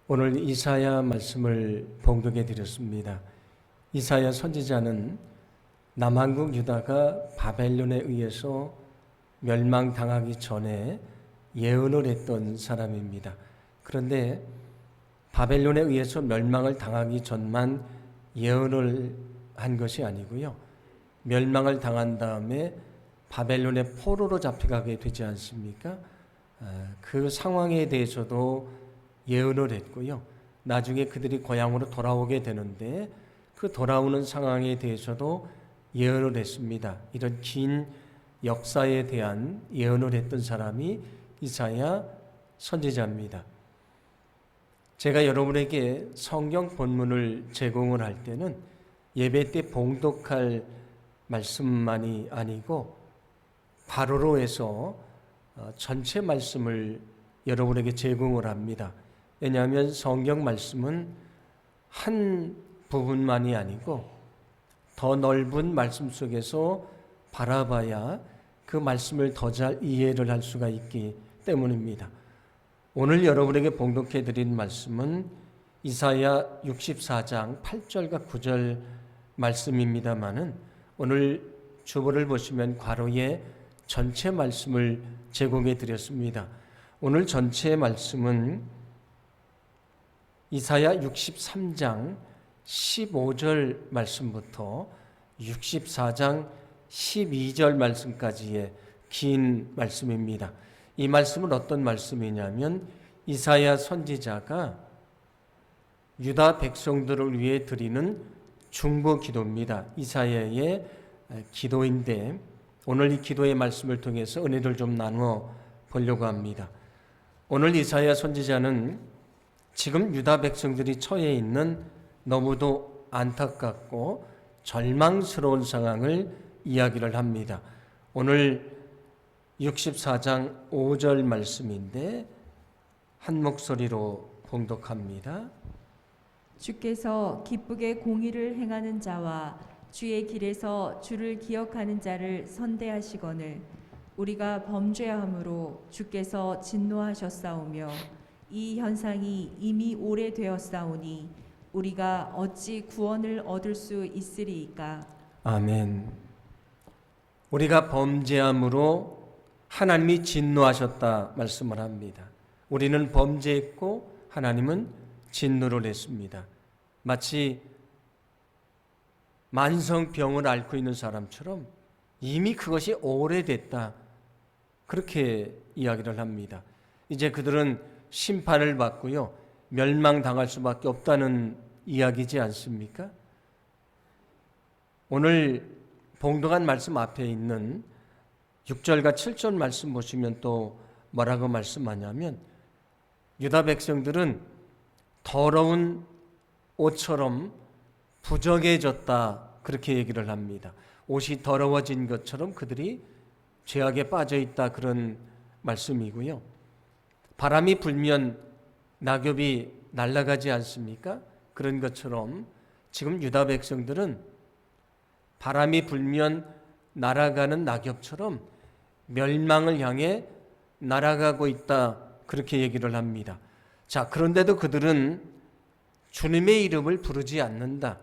오늘 이사야 말씀을 봉독해 드렸습니다. 이사야 선지자는 남한국 유다가 바벨론에 의해서 멸망당하기 전에 예언을 했던 사람입니다. 그런데 바벨론에 의해서 멸망을 당하기 전만 예언을 한 것이 아니고요. 멸망을 당한 다음에 바벨론의 포로로 잡혀가게 되지 않습니까? 그 상황에 대해서도 예언을 했고요. 나중에 그들이 고향으로 돌아오게 되는데 그 돌아오는 상황에 대해서도 예언을 했습니다. 이런 긴 역사에 대한 예언을 했던 사람이 이사야 선지자입니다. 제가 여러분에게 성경 본문을 제공을 할 때는 예배 때 봉독할 말씀만이 아니고 바로로 해서 전체 말씀을 여러분에게 제공을 합니다. 왜냐하면 성경 말씀은 한 부분만이 아니고 더 넓은 말씀 속에서 바라봐야 그 말씀을 더 잘 이해를 할 수가 있기 때문입니다. 오늘 여러분에게 봉독해 드린 말씀은 이사야 64장 8절과 9절 말씀입니다마는 오늘 주보를 보시면 괄호에 전체 말씀을 제공해 드렸습니다. 오늘 전체 말씀은 이사야 63장 15절 말씀부터 64장 12절 말씀까지의 긴 말씀입니다. 이 말씀은 어떤 말씀이냐면 이사야 선지자가 유다 백성들을 위해 드리는 중보 기도입니다. 이사야의 기도인데 오늘 이 기도의 말씀을 통해서 은혜를 좀 나누어 보려고 합니다. 오늘 이사야 선지자는 지금 유다 백성들이 처해 있는 너무도 안타깝고 절망스러운 상황을 이야기를 합니다. 오늘 64장 5절 말씀인데 한 목소리로 봉독합니다. 주께서 기쁘게 공의를 행하는 자와 주의 길에서 주를 기억하는 자를 선대하시거늘 우리가 범죄함으로 주께서 진노하셨사오며 이 현상이 이미 오래되었사오니 우리가 어찌 구원을 얻을 수 있으리이까. 아멘. 우리가 범죄함으로 하나님이 진노하셨다 말씀을 합니다. 우리는 범죄했고 하나님은 진노를 했습니다. 마치 만성병을 앓고 있는 사람처럼 이미 그것이 오래됐다 그렇게 이야기를 합니다. 이제 그들은 심판을 받고요 멸망당할 수밖에 없다는 이야기지 않습니까? 오늘 봉독한 말씀 앞에 있는 6절과 7절 말씀 보시면 또 뭐라고 말씀하냐면 유다 백성들은 더러운 옷처럼 부정해졌다 그렇게 얘기를 합니다. 옷이 더러워진 것처럼 그들이 죄악에 빠져 있다 그런 말씀이고요. 바람이 불면 낙엽이 날아가지 않습니까? 그런 것처럼 지금 유다 백성들은 바람이 불면 날아가는 낙엽처럼 멸망을 향해 날아가고 있다 그렇게 얘기를 합니다. 자, 그런데도 그들은 주님의 이름을 부르지 않는다.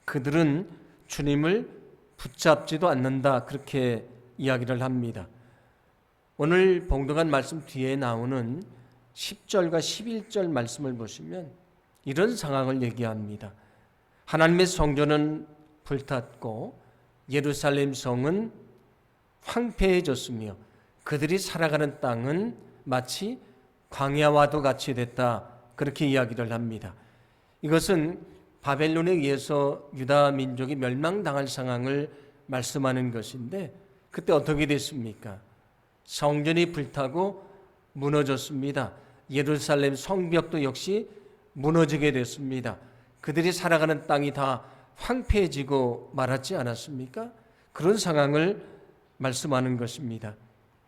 그들은 주님을 붙잡지도 않는다 그렇게 이야기를 합니다. 오늘 봉독한 말씀 뒤에 나오는 10절과 11절 말씀을 보시면 이런 상황을 얘기합니다. 하나님의 성전은 불탔고 예루살렘 성은 황폐해졌으며 그들이 살아가는 땅은 마치 광야와도 같이 됐다 그렇게 이야기를 합니다. 이것은 바벨론에 의해서 유다 민족이 멸망당할 상황을 말씀하는 것인데 그때 어떻게 됐습니까? 성전이 불타고 무너졌습니다. 예루살렘 성벽도 역시 무너지게 됐습니다. 그들이 살아가는 땅이 다 황폐해지고 말았지 않았습니까? 그런 상황을 말씀하는 것입니다.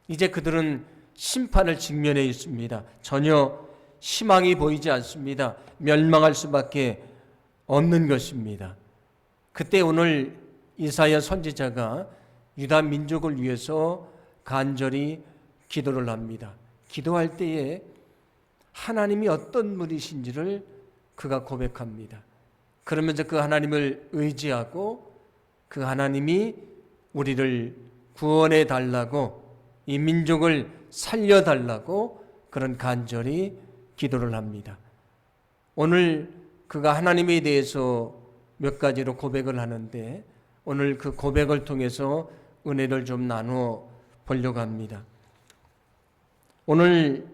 이제 그들은 심판을 직면해 있습니다. 전혀 희망이 보이지 않습니다. 멸망할 수밖에 없는 것입니다. 그때 오늘 이사야 선지자가 유다 민족을 위해서 간절히 기도를 합니다. 기도할 때에 하나님이 어떤 분이신지를 그가 고백합니다. 그러면서 그 하나님을 의지하고 그 하나님이 우리를 구원해 달라고, 이 민족을 살려 달라고 그런 간절히 기도를 합니다. 오늘 그가 하나님에 대해서 몇 가지로 고백을 하는데 오늘 그 고백을 통해서 은혜를 좀 나누어 보려고 합니다. 오늘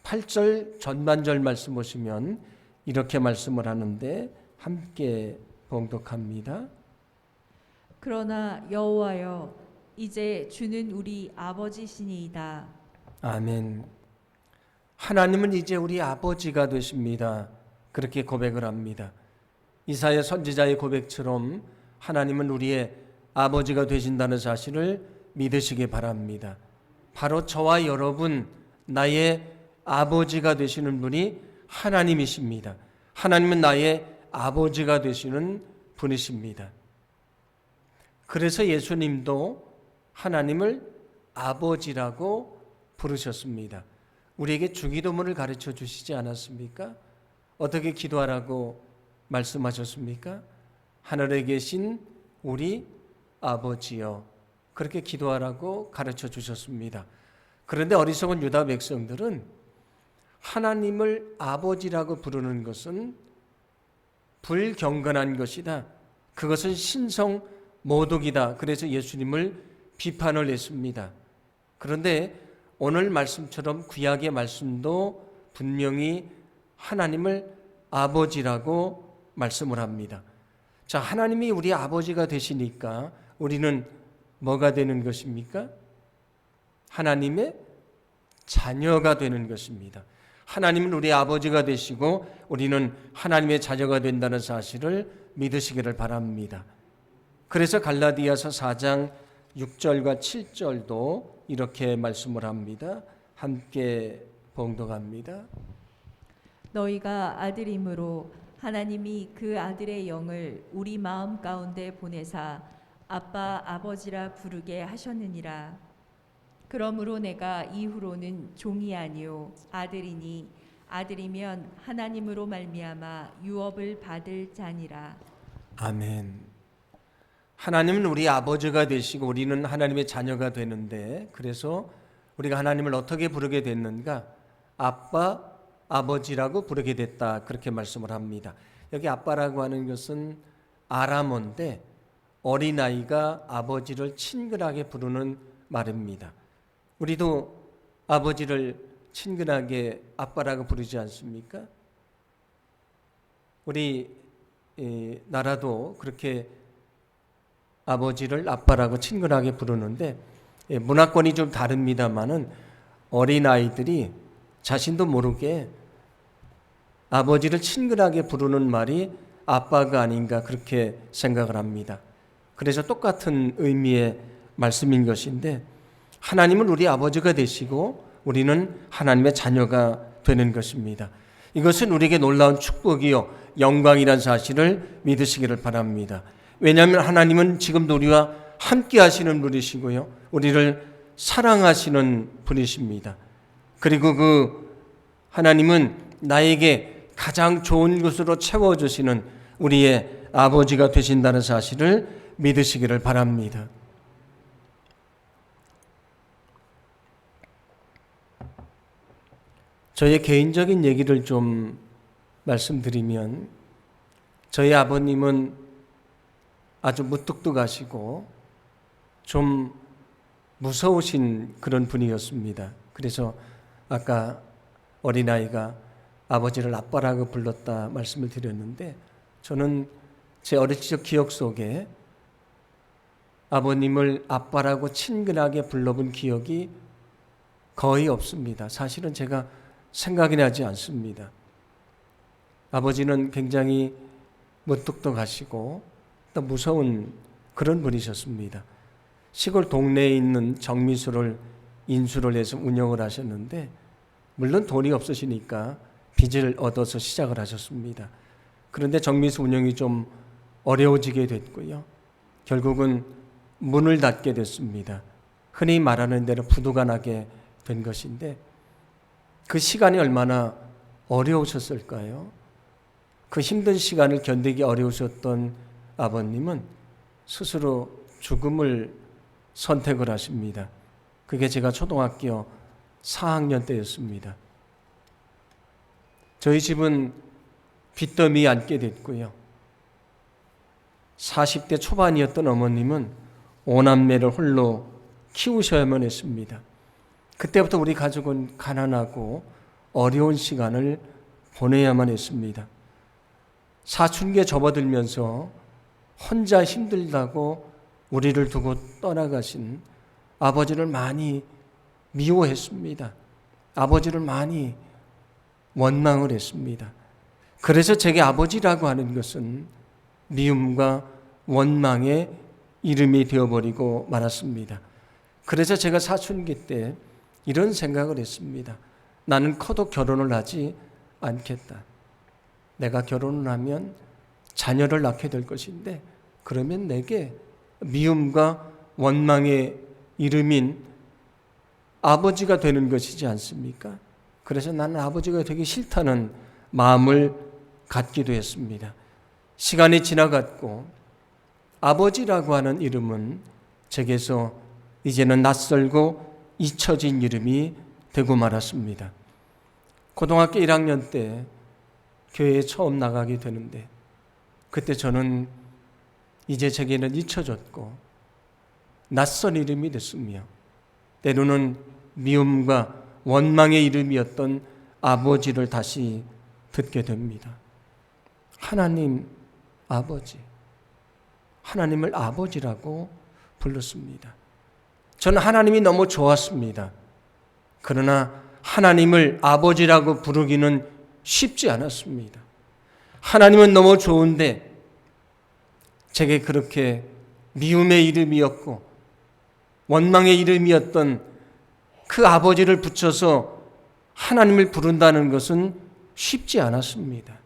8절 전반절 말씀 보시면 이렇게 말씀을 하는데 함께 봉독합니다. 그러나 여호와여 이제 주는 우리 아버지시니이다. 아멘. 하나님은 이제 우리 아버지가 되십니다. 그렇게 고백을 합니다. 이사야 선지자의 고백처럼 하나님은 우리의 아버지가 되신다는 사실을 믿으시기 바랍니다. 바로 저와 여러분, 나의 아버지가 되시는 분이 하나님이십니다. 하나님은 나의 아버지가 되시는 분이십니다. 그래서 예수님도 하나님을 아버지라고 부르셨습니다. 우리에게 주기도문을 가르쳐 주시지 않았습니까? 어떻게 기도하라고 말씀하셨습니까? 하늘에 계신 우리 아버지여, 그렇게 기도하라고 가르쳐 주셨습니다. 그런데 어리석은 유다 백성들은 하나님을 아버지라고 부르는 것은 불경건한 것이다. 그것은 신성 모독이다. 그래서 예수님을 비판을 했습니다. 그런데 오늘 말씀처럼 구약의 말씀도 분명히 하나님을 아버지라고 말씀을 합니다. 자, 하나님이 우리 아버지가 되시니까 우리는 뭐가 되는 것입니까? 하나님의 자녀가 되는 것입니다. 하나님은 우리 아버지가 되시고 우리는 하나님의 자녀가 된다는 사실을 믿으시기를 바랍니다. 그래서 갈라디아서 4장 6절과 7절도 이렇게 말씀을 합니다. 함께 봉독합니다. 너희가 아들이므로 하나님이 그 아들의 영을 우리 마음 가운데 보내사 아빠 아버지라 부르게 하셨느니라. 그러므로 내가 이후로는 종이 아니요 아들이니 아들이면 하나님으로 말미암아 유업을 받을 자니라. 아멘. 하나님은 우리 아버지가 되시고 우리는 하나님의 자녀가 되는데, 그래서 우리가 하나님을 어떻게 부르게 됐는가? 아빠, 아버지라고 부르게 됐다. 그렇게 말씀을 합니다. 여기 아빠라고 하는 것은 아람어인데 어린아이가 아버지를 친근하게 부르는 말입니다. 우리도 아버지를 친근하게 아빠라고 부르지 않습니까? 우리 나라도 그렇게 아버지를 아빠라고 친근하게 부르는데 문화권이 좀 다릅니다만은 어린아이들이 자신도 모르게 아버지를 친근하게 부르는 말이 아빠가 아닌가 그렇게 생각을 합니다. 그래서 똑같은 의미의 말씀인 것인데 하나님은 우리 아버지가 되시고 우리는 하나님의 자녀가 되는 것입니다. 이것은 우리에게 놀라운 축복이요 영광이라는 사실을 믿으시기를 바랍니다. 왜냐하면 하나님은 지금도 우리와 함께 하시는 분이시고요 우리를 사랑하시는 분이십니다. 그리고 그 하나님은 나에게 가장 좋은 것으로 채워주시는 우리의 아버지가 되신다는 사실을 믿으시기를 바랍니다. 저의 개인적인 얘기를 좀 말씀드리면 저희 아버님은 아주 무뚝뚝하시고 좀 무서우신 그런 분이었습니다. 그래서 아까 어린아이가 아버지를 아빠라고 불렀다 말씀을 드렸는데 저는 제 어릴 적 기억 속에 아버님을 아빠라고 친근하게 불러본 기억이 거의 없습니다. 사실은 제가 생각이 나지 않습니다. 아버지는 굉장히 무뚝뚝하시고 또 무서운 그런 분이셨습니다. 시골 동네에 있는 정미소를 인수를 해서 운영을 하셨는데 물론 돈이 없으시니까 빚을 얻어서 시작을 하셨습니다. 그런데 정미소 운영이 좀 어려워지게 됐고요. 결국은 문을 닫게 됐습니다. 흔히 말하는 대로 부도가 나게 된 것인데 그 시간이 얼마나 어려우셨을까요? 그 힘든 시간을 견디기 어려우셨던 아버님은 스스로 죽음을 선택을 하십니다. 그게 제가 초등학교 4학년 때였습니다. 저희 집은 빚더미에 앉게 됐고요. 40대 초반이었던 어머님은 5남매를 홀로 키우셔야만 했습니다. 그때부터 우리 가족은 가난하고 어려운 시간을 보내야만 했습니다. 사춘기에 접어들면서 혼자 힘들다고 우리를 두고 떠나가신 아버지를 많이 미워했습니다. 아버지를 많이 원망을 했습니다. 그래서 제게 아버지라고 하는 것은 미움과 원망의 이름이 되어버리고 말았습니다. 그래서 제가 사춘기 때 이런 생각을 했습니다. 나는 커도 결혼을 하지 않겠다. 내가 결혼을 하면 자녀를 낳게 될 것인데 그러면 내게 미움과 원망의 이름인 아버지가 되는 것이지 않습니까? 그래서 나는 아버지가 되기 싫다는 마음을 갖기도 했습니다. 시간이 지나갔고 아버지라고 하는 이름은 제게서 이제는 낯설고 잊혀진 이름이 되고 말았습니다. 고등학교 1학년 때 교회에 처음 나가게 되는데 그때 저는 이제 제게는 잊혀졌고 낯선 이름이 됐으며 때로는 미움과 원망의 이름이었던 아버지를 다시 듣게 됩니다. 하나님 아버지, 하나님을 아버지라고 불렀습니다. 저는 하나님이 너무 좋았습니다. 그러나 하나님을 아버지라고 부르기는 쉽지 않았습니다. 하나님은 너무 좋은데 제게 그렇게 미움의 이름이었고 원망의 이름이었던 그 아버지를 붙여서 하나님을 부른다는 것은 쉽지 않았습니다.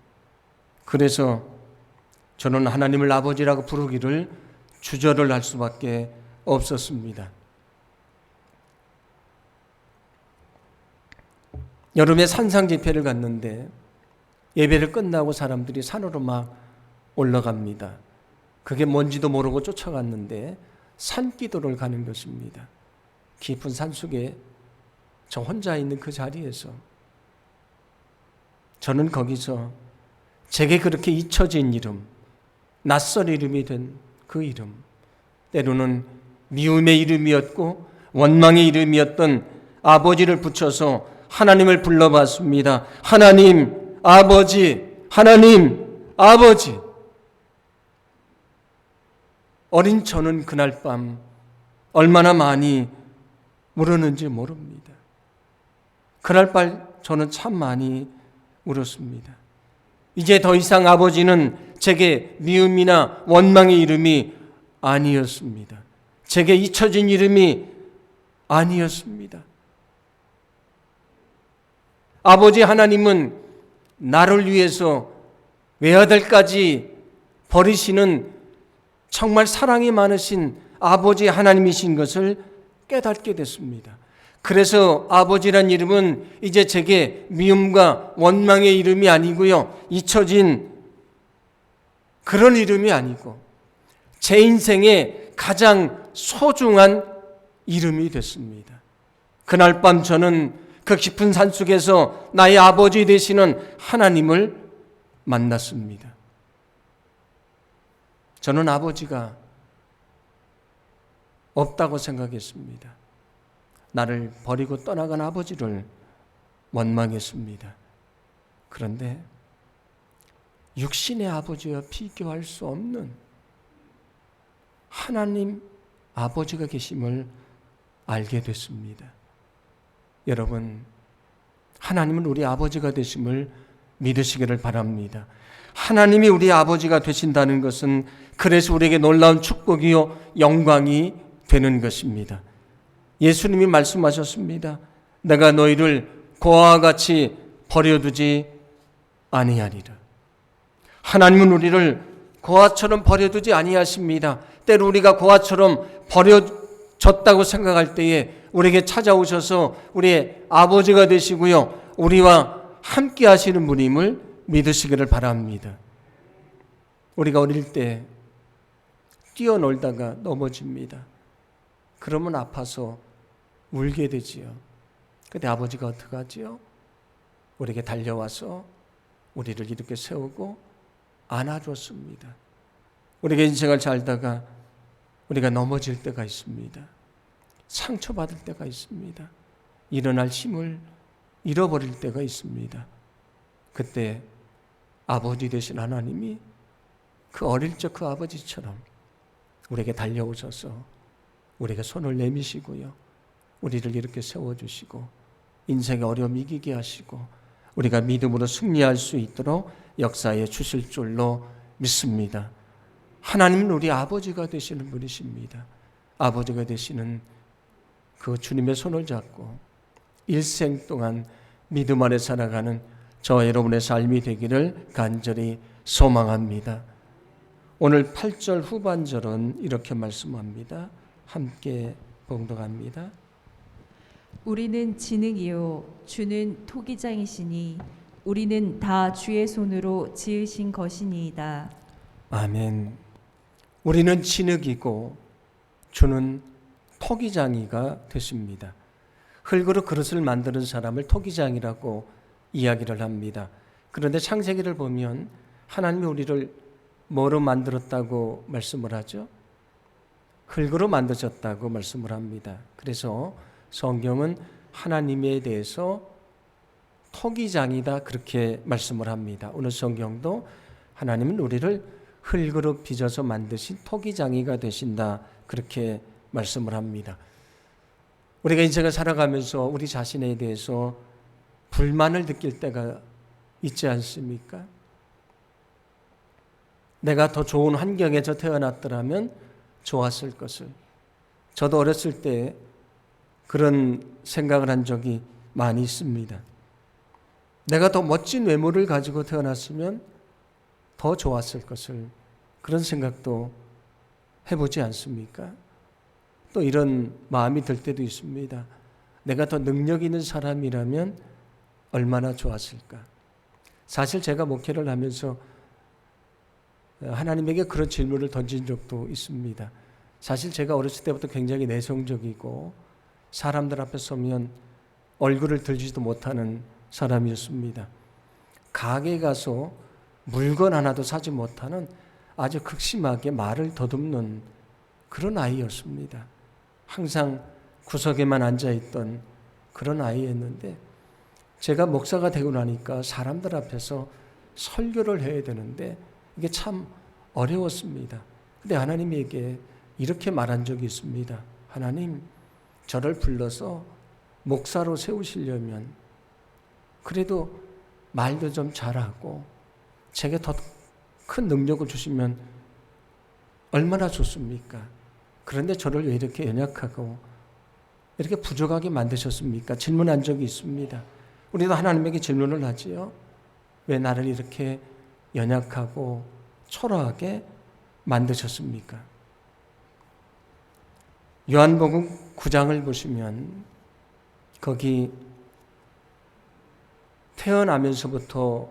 그래서 저는 하나님을 아버지라고 부르기를 주저를 할 수밖에 없었습니다. 여름에 산상 집회를 갔는데 예배를 끝나고 사람들이 산으로 막 올라갑니다. 그게 뭔지도 모르고 쫓아갔는데 산기도를 가는 것입니다. 깊은 산속에 저 혼자 있는 그 자리에서 저는 거기서 제게 그렇게 잊혀진 이름, 낯선 이름이 된 그 이름, 때로는 미움의 이름이었고 원망의 이름이었던 아버지를 붙여서 하나님을 불러봤습니다. 하나님 아버지, 하나님 아버지. 어린 저는 그날 밤 얼마나 많이 울었는지 모릅니다. 그날 밤 저는 참 많이 울었습니다. 이제 더 이상 아버지는 제게 미움이나 원망의 이름이 아니었습니다. 제게 잊혀진 이름이 아니었습니다. 아버지 하나님은 나를 위해서 외아들까지 버리시는 정말 사랑이 많으신 아버지 하나님이신 것을 깨닫게 됐습니다. 그래서 아버지란 이름은 이제 제게 미움과 원망의 이름이 아니고요, 잊혀진 그런 이름이 아니고 제 인생의 가장 소중한 이름이 됐습니다. 그날 밤 저는 그 깊은 산속에서 나의 아버지 되시는 하나님을 만났습니다. 저는 아버지가 없다고 생각했습니다. 나를 버리고 떠나간 아버지를 원망했습니다. 그런데 육신의 아버지와 비교할 수 없는 하나님 아버지가 계심을 알게 됐습니다. 여러분, 하나님은 우리 아버지가 되심을 믿으시기를 바랍니다. 하나님이 우리 아버지가 되신다는 것은 그래서 우리에게 놀라운 축복이요 영광이 되는 것입니다. 예수님이 말씀하셨습니다. 내가 너희를 고아와 같이 버려두지 아니하리라. 하나님은 우리를 고아처럼 버려두지 아니하십니다. 때로 우리가 고아처럼 버려졌다고 생각할 때에 우리에게 찾아오셔서 우리의 아버지가 되시고요, 우리와 함께 하시는 분임을 믿으시기를 바랍니다. 우리가 어릴 때 뛰어놀다가 넘어집니다. 그러면 아파서 울게 되지요. 그때 아버지가 어떻게 하지요? 우리에게 달려와서 우리를 이렇게 세우고 안아줬습니다. 우리가 인생을 살다가 우리가 넘어질 때가 있습니다. 상처받을 때가 있습니다. 일어날 힘을 잃어버릴 때가 있습니다. 그때 아버지 되신 하나님이 그 어릴 적 그 아버지처럼 우리에게 달려오셔서 우리에게 손을 내미시고요. 우리를 이렇게 세워주시고 인생의 어려움 이기게 하시고 우리가 믿음으로 승리할 수 있도록 역사해 주실 줄로 믿습니다. 하나님은 우리 아버지가 되시는 분이십니다. 아버지가 되시는 그 주님의 손을 잡고 일생 동안 믿음 안에 살아가는 저와 여러분의 삶이 되기를 간절히 소망합니다. 오늘 8절 후반절은 이렇게 말씀합니다. 함께 봉독합니다. 우리는 진흙이요 주는 토기장이시니 우리는 다 주의 손으로 지으신 것이니이다. 아멘. 우리는 진흙이고 주는 토기장이가 되십니다. 흙으로 그릇을 만드는 사람을 토기장이라고 이야기를 합니다. 그런데 창세기를 보면 하나님이 우리를 뭐로 만들었다고 말씀을 하죠? 흙으로 만드셨다고 말씀을 합니다. 그래서 성경은 하나님에 대해서 토기장이다 그렇게 말씀을 합니다. 오늘 성경도 하나님은 우리를 흙으로 빚어서 만드신 토기장이가 되신다 그렇게 말씀을 합니다. 우리가 인생을 살아가면서 우리 자신에 대해서 불만을 느낄 때가 있지 않습니까? 내가 더 좋은 환경에서 태어났더라면 좋았을 것을. 저도 어렸을 때 그런 생각을 한 적이 많이 있습니다. 내가 더 멋진 외모를 가지고 태어났으면 더 좋았을 것을. 그런 생각도 해보지 않습니까? 또 이런 마음이 들 때도 있습니다. 내가 더 능력 있는 사람이라면 얼마나 좋았을까? 사실 제가 목회를 하면서 하나님에게 그런 질문을 던진 적도 있습니다. 사실 제가 어렸을 때부터 굉장히 내성적이고 사람들 앞에 서면 얼굴을 들지도 못하는 사람이었습니다. 가게에 가서 물건 하나도 사지 못하는 아주 극심하게 말을 더듬는 그런 아이였습니다. 항상 구석에만 앉아있던 그런 아이였는데 제가 목사가 되고 나니까 사람들 앞에서 설교를 해야 되는데 이게 참 어려웠습니다. 근데 하나님에게 이렇게 말한 적이 있습니다. 하나님, 저를 불러서 목사로 세우시려면 그래도 말도 좀 잘하고 제게 더 큰 능력을 주시면 얼마나 좋습니까? 그런데 저를 왜 이렇게 연약하고 이렇게 부족하게 만드셨습니까? 질문한 적이 있습니다. 우리도 하나님에게 질문을 하지요. 왜 나를 이렇게 연약하고 초라하게 만드셨습니까? 요한복음 9장을 보시면 거기 태어나면서부터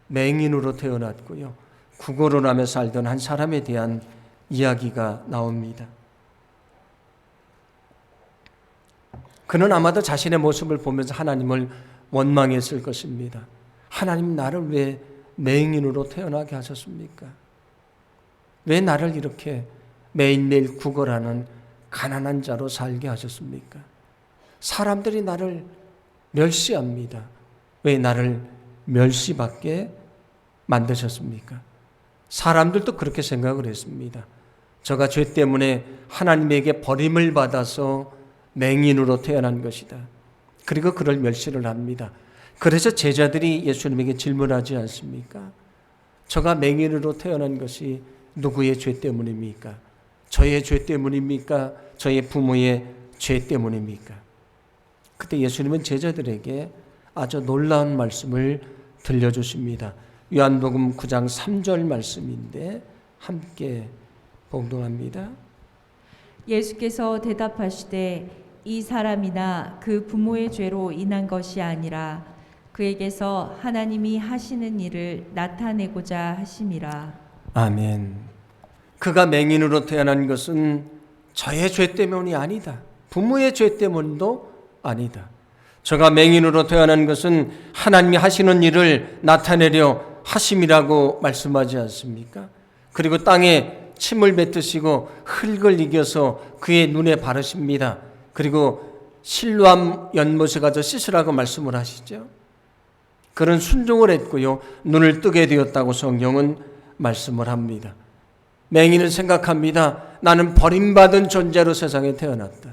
맹인으로 태어났고요. 구걸을 하며 살던 한 사람에 대한 이야기가 나옵니다. 그는 아마도 자신의 모습을 보면서 하나님을 원망했을 것입니다. 하나님 나를 왜 맹인으로 태어나게 하셨습니까? 왜 나를 이렇게 매일매일 구걸하는 가난한 자로 살게 하셨습니까? 사람들이 나를 멸시합니다. 왜 나를 멸시받게 만드셨습니까? 사람들도 그렇게 생각을 했습니다. 저가 죄 때문에 하나님에게 버림을 받아서 맹인으로 태어난 것이다. 그리고 그를 멸시를 합니다. 그래서 제자들이 예수님에게 질문하지 않습니까? 저가 맹인으로 태어난 것이 누구의 죄 때문입니까? 저의 죄 때문입니까? 저의 부모의 죄 때문입니까? 그때 예수님은 제자들에게 아주 놀라운 말씀을 들려주십니다. 요한복음 9장 3절 말씀인데 함께 봉독합니다. 예수께서 대답하시되 이 사람이나 그 부모의 죄로 인한 것이 아니라 그에게서 하나님이 하시는 일을 나타내고자 하심이라. 아멘. 그가 맹인으로 태어난 것은 저의 죄 때문이 아니다. 부모의 죄 때문도 아니다. 저가 맹인으로 태어난 것은 하나님이 하시는 일을 나타내려 하심이라고 말씀하지 않습니까? 그리고 땅에 침을 뱉으시고 흙을 이겨서 그의 눈에 바르십니다. 그리고 실로암 연못에 가서 씻으라고 말씀을 하시죠. 그런 순종을 했고요. 눈을 뜨게 되었다고 성경은 말씀을 합니다. 맹인은 생각합니다. 나는 버림받은 존재로 세상에 태어났다.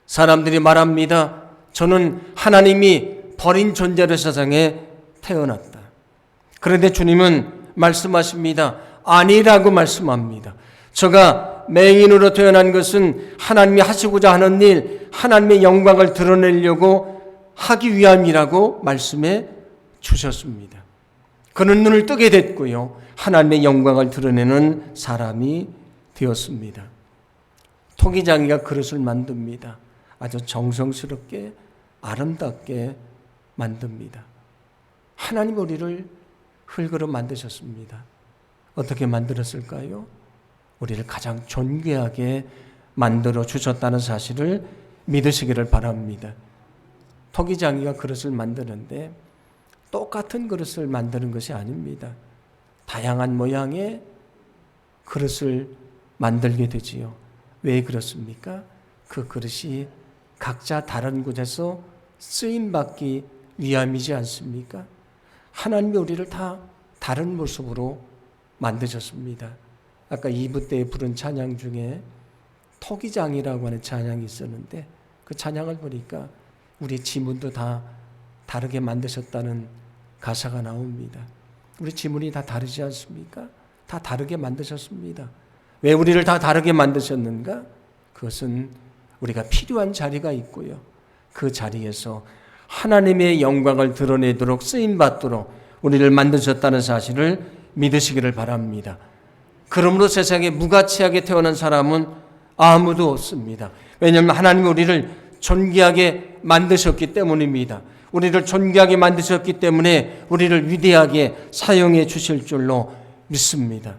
사람들이 말합니다. 저는 하나님이 버린 존재로 세상에 태어났다. 그런데 주님은 말씀하십니다. 아니라고 말씀합니다. 저가 맹인으로 태어난 것은 하나님이 하시고자 하는 일, 하나님의 영광을 드러내려고 하기 위함이라고 말씀해 주셨습니다. 그는 눈을 뜨게 됐고요. 하나님의 영광을 드러내는 사람이 되었습니다. 토기장이가 그릇을 만듭니다. 아주 정성스럽게 아름답게 만듭니다. 하나님 우리를 흙으로 만드셨습니다. 어떻게 만들었을까요? 우리를 가장 존귀하게 만들어 주셨다는 사실을 믿으시기를 바랍니다. 토기장이가 그릇을 만드는데 똑같은 그릇을 만드는 것이 아닙니다. 다양한 모양의 그릇을 만들게 되지요. 왜 그렇습니까? 그 그릇이 각자 다른 곳에서 쓰임받기 위함이지 않습니까? 하나님이 우리를 다 다른 모습으로 만드셨습니다. 아까 2부 때 부른 찬양 중에 토기장이라고 하는 찬양이 있었는데 그 찬양을 보니까 우리 지문도 다 다르게 만드셨다는 가사가 나옵니다. 우리 지문이 다 다르지 않습니까? 다 다르게 만드셨습니다. 왜 우리를 다 다르게 만드셨는가? 그것은 우리가 필요한 자리가 있고요. 그 자리에서 하나님의 영광을 드러내도록 쓰임받도록 우리를 만드셨다는 사실을 믿으시기를 바랍니다. 그러므로 세상에 무가치하게 태어난 사람은 아무도 없습니다. 왜냐하면 하나님이 우리를 존귀하게 만드셨기 때문입니다. 우리를 존귀하게 만드셨기 때문에 우리를 위대하게 사용해 주실 줄로 믿습니다.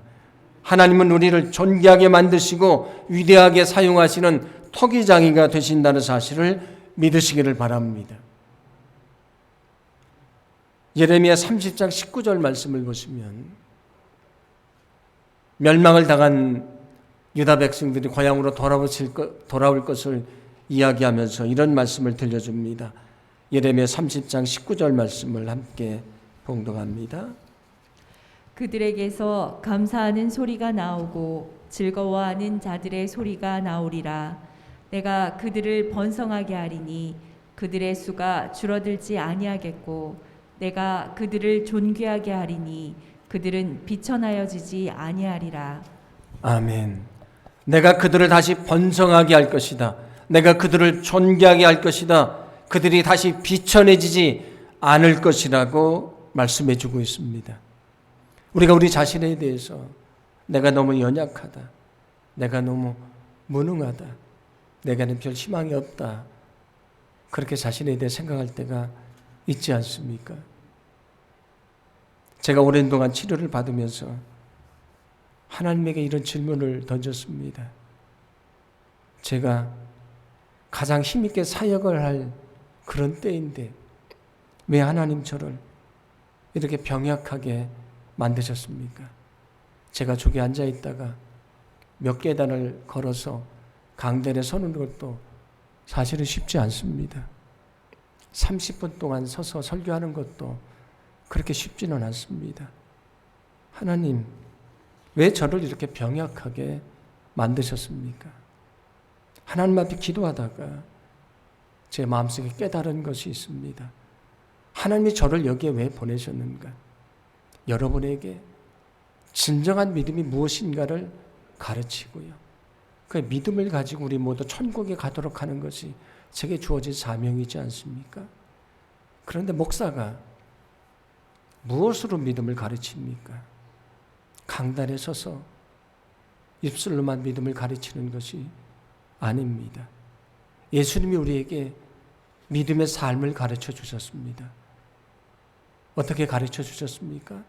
하나님은 우리를 존귀하게 만드시고 위대하게 사용하시는 토기장이가 되신다는 사실을 믿으시기를 바랍니다. 예레미야 30장 19절 말씀을 보시면 멸망을 당한 유다 백성들이 고향으로 돌아올 것을 이야기하면서 이런 말씀을 들려줍니다. 예레미야 30장 19절 말씀을 함께 봉독합니다. 그들에게서 감사하는 소리가 나오고 즐거워하는 자들의 소리가 나오리라. 내가 그들을 번성하게 하리니 그들의 수가 줄어들지 아니하겠고 내가 그들을 존귀하게 하리니 그들은 비천하여지지 아니하리라. 아멘. 내가 그들을 다시 번성하게 할 것이다. 내가 그들을 존귀하게 할 것이다. 그들이 다시 비천해지지 않을 것이라고 말씀해 주고 있습니다. 우리가 우리 자신에 대해서 내가 너무 연약하다. 내가 너무 무능하다. 내게는 별 희망이 없다. 그렇게 자신에 대해 생각할 때가 있지 않습니까? 제가 오랜 동안 치료를 받으면서 하나님에게 이런 질문을 던졌습니다. 제가 가장 힘있게 사역을 할 그런 때인데 왜 하나님 저를 이렇게 병약하게 만드셨습니까? 제가 저기 앉아 있다가 몇 계단을 걸어서 강단에 서는 것도 사실은 쉽지 않습니다. 30분 동안 서서 설교하는 것도 그렇게 쉽지는 않습니다. 하나님, 왜 저를 이렇게 병약하게 만드셨습니까? 하나님 앞에 기도하다가 제 마음속에 깨달은 것이 있습니다. 하나님이 저를 여기에 왜 보내셨는가? 여러분에게 진정한 믿음이 무엇인가를 가르치고요. 그 믿음을 가지고 우리 모두 천국에 가도록 하는 것이 제게 주어진 사명이지 않습니까? 그런데 목사가 무엇으로 믿음을 가르칩니까? 강단에 서서 입술로만 믿음을 가르치는 것이 아닙니다. 예수님이 우리에게 믿음의 삶을 가르쳐 주셨습니다. 어떻게 가르쳐 주셨습니까?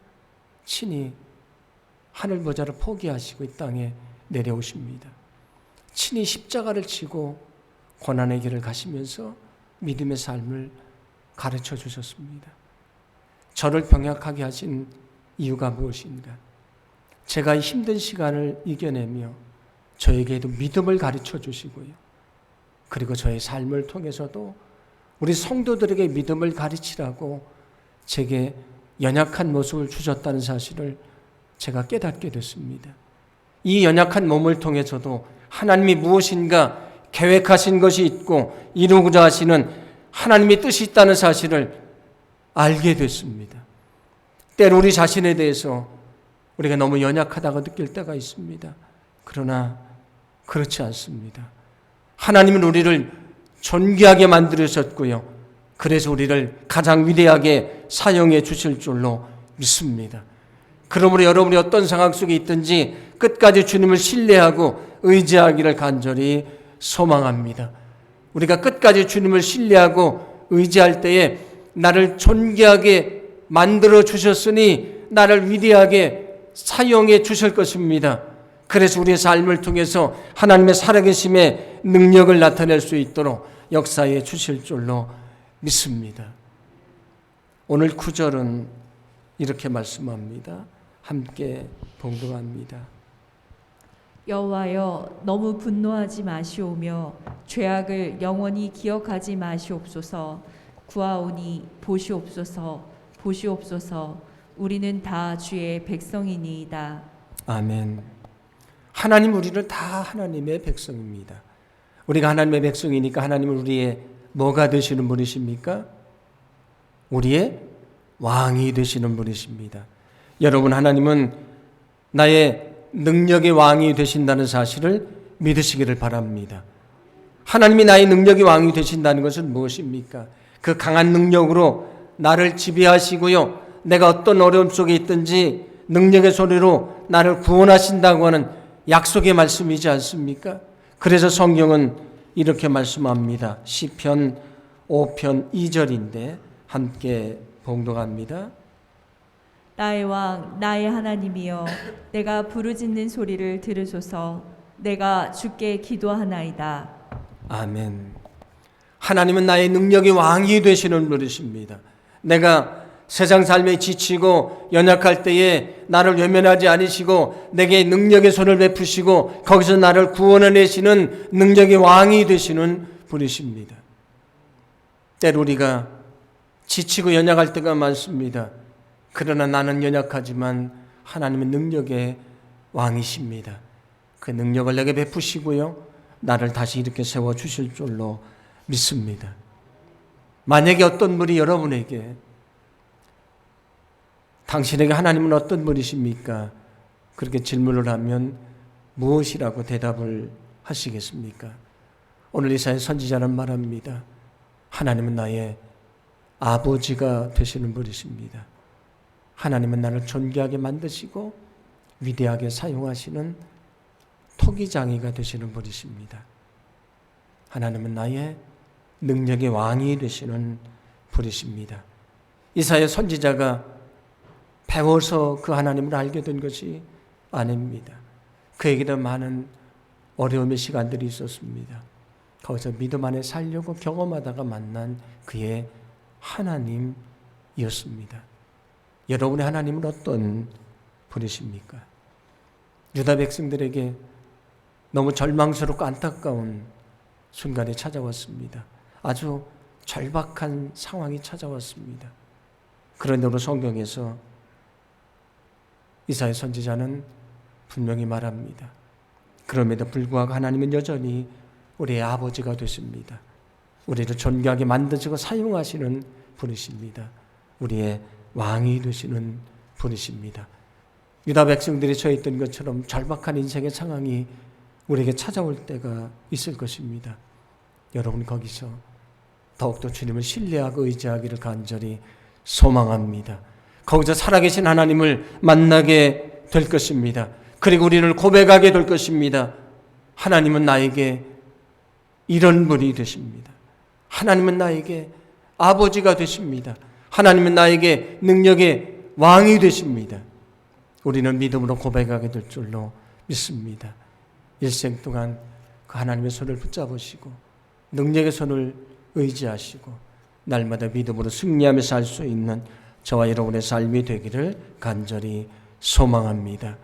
친히 하늘 보좌를 포기하시고 이 땅에 내려오십니다. 친히 십자가를 지고 고난의 길을 가시면서 믿음의 삶을 가르쳐 주셨습니다. 저를 병약하게 하신 이유가 무엇인가? 제가 힘든 시간을 이겨내며 저에게도 믿음을 가르쳐 주시고요. 그리고 저의 삶을 통해서도 우리 성도들에게 믿음을 가르치라고 제게 연약한 모습을 주셨다는 사실을 제가 깨닫게 됐습니다. 이 연약한 몸을 통해서도 하나님이 무엇인가 계획하신 것이 있고 이루고자 하시는 하나님의 뜻이 있다는 사실을 알게 됐습니다. 때로 우리 자신에 대해서 우리가 너무 연약하다고 느낄 때가 있습니다. 그러나 그렇지 않습니다. 하나님은 우리를 존귀하게 만들으셨고요. 그래서 우리를 가장 위대하게 사용해 주실 줄로 믿습니다. 그러므로 여러분이 어떤 상황 속에 있든지 끝까지 주님을 신뢰하고 의지하기를 간절히 소망합니다. 우리가 끝까지 주님을 신뢰하고 의지할 때에 나를 존귀하게 만들어 주셨으니 나를 위대하게 사용해 주실 것입니다. 그래서 우리의 삶을 통해서 하나님의 살아계심의 능력을 나타낼 수 있도록 역사해 주실 줄로 믿습니다. 오늘 9절은 이렇게 말씀합니다. 함께 봉독합니다. 여호와여 너무 분노하지 마시오며 죄악을 영원히 기억하지 마시옵소서. 구하오니 보시옵소서 보시옵소서. 우리는 다 주의 백성이니이다. 아멘. 하나님 우리를 다 하나님의 백성입니다. 우리가 하나님의 백성이니까 하나님은 우리의 뭐가 되시는 분이십니까? 우리의 왕이 되시는 분이십니다. 여러분, 하나님은 나의 능력의 왕이 되신다는 사실을 믿으시기를 바랍니다. 하나님이 나의 능력의 왕이 되신다는 것은 무엇입니까? 그 강한 능력으로 나를 지배하시고요, 내가 어떤 어려움 속에 있든지 능력의 소리로 나를 구원하신다고 하는 약속의 말씀이지 않습니까? 그래서 성경은 이렇게 말씀합니다. 시편 5편 2절인데 함께 봉독합니다. 나의 왕 나의 하나님이여 내가 부르짖는 소리를 들으소서. 내가 주께 기도하나이다. 아멘. 하나님은 나의 능력의 왕이 되시는 분이십니다. 내가 세상 삶에 지치고 연약할 때에 나를 외면하지 않으시고 내게 능력의 손을 베푸시고 거기서 나를 구원해내시는 능력의 왕이 되시는 분이십니다. 때로 우리가 지치고 연약할 때가 많습니다. 그러나 나는 연약하지만 하나님은 능력의 왕이십니다. 그 능력을 내게 베푸시고요, 나를 다시 이렇게 세워주실 줄로 믿습니다. 만약에 어떤 분이 여러분에게 당신에게 하나님은 어떤 분이십니까? 그렇게 질문을 하면 무엇이라고 대답을 하시겠습니까? 오늘 이사야 선지자는 말합니다. 하나님은 나의 아버지가 되시는 분이십니다. 하나님은 나를 존귀하게 만드시고 위대하게 사용하시는 토기장이가 되시는 분이십니다. 하나님은 나의 능력의 왕이 되시는 분이십니다. 이사야 선지자가 배워서 그 하나님을 알게 된 것이 아닙니다. 그에게도 많은 어려움의 시간들이 있었습니다. 거기서 믿음 안에 살려고 경험하다가 만난 그의 하나님이었습니다. 여러분의 하나님은 어떤 분이십니까? 유다 백성들에게 너무 절망스럽고 안타까운 순간이 찾아왔습니다. 아주 절박한 상황이 찾아왔습니다. 그런데 오늘 성경에서 이사야 선지자는 분명히 말합니다. 그럼에도 불구하고 하나님은 여전히 우리의 아버지가 되십니다. 우리를 존귀하게 만드시고 사용하시는 분이십니다. 우리의 왕이 되시는 분이십니다. 유다 백성들이 처했던 것처럼 절박한 인생의 상황이 우리에게 찾아올 때가 있을 것입니다. 여러분, 거기서 더욱더 주님을 신뢰하고 의지하기를 간절히 소망합니다. 거기서 살아계신 하나님을 만나게 될 것입니다. 그리고 우리를 고백하게 될 것입니다. 하나님은 나에게 이런 분이 되십니다. 하나님은 나에게 아버지가 되십니다. 하나님은 나에게 능력의 왕이 되십니다. 우리는 믿음으로 고백하게 될 줄로 믿습니다. 일생 동안 그 하나님의 손을 붙잡으시고 능력의 손을 의지하시고 날마다 믿음으로 승리하며 살 수 있는 저와 여러분의 삶이 되기를 간절히 소망합니다.